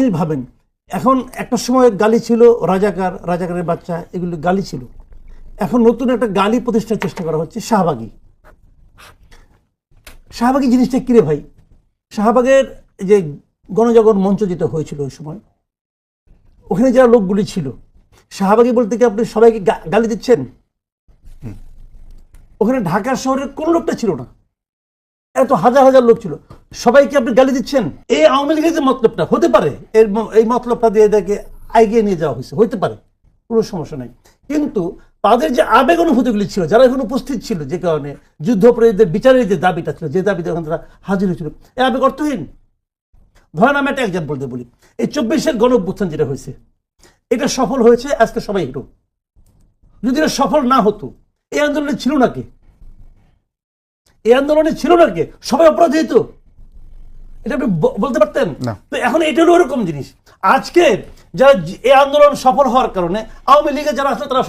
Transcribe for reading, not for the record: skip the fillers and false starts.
জিনিস ভাবেন, এখন একটা সময় গালি ছিল রাজাকার, রাজাকারের বাচ্চা, এগুলো গালি ছিল। এখন নতুন একটা গালি প্রতিষ্ঠার চেষ্টা করা হচ্ছে শাহবাগী। শাহবাগী জিনিসটা কিরে ভাই? শাহবাগের যে গণজাগরণ মঞ্চ যেটা হয়েছিল ওই সময়, ওখানে যারা লোকগুলি ছিল, শাহবাগী বলতে কি আপনি সবাইকে গালি দিচ্ছেন? ওখানে ঢাকা শহরের কোন লোকটা ছিল না, এত হাজার হাজার লোক ছিল, সবাইকে আপনি গালি দিচ্ছেন? এই আওয়ামী লীগের যে মতলবটা হতে পারে, এই মতলবটা দিয়ে এদেরকে এগিয়ে নিয়ে যাওয়া হয়েছে, হইতে পারে, কোনো সমস্যা নেই। কিন্তু তাদের যে আবেগ অনুভূতিগুলি ছিল, যারা এখন উপস্থিত ছিল, যে কারণে যুদ্ধাপরাধীদের বিচারের যে দাবিটা ছিল, যে দাবিতে এখন তারা হাজির হয়েছিল, এই আবেগ অর্থহীন। ধরেন আমি একটা এক্সাম্পল দিয়ে বলি, এই 24-এর গণঅভ্যুত্থান যেটা হয়েছে, এটা সফল হয়েছে, আজকে সবাই হিরো। যদি এটা সফল না হতো, এই আন্দোলনে ছিল না কে? এই আন্দোলনে ছিল না কে? সবাই অপরাধী হতো, এটা আপনি বলতে পারতেন না। তো এখন এটা হলো ওরকম জিনিস। আজকে যারা এই আন্দোলন সফল হওয়ার কারণে আওয়ামী লীগের যারা আসলে তারা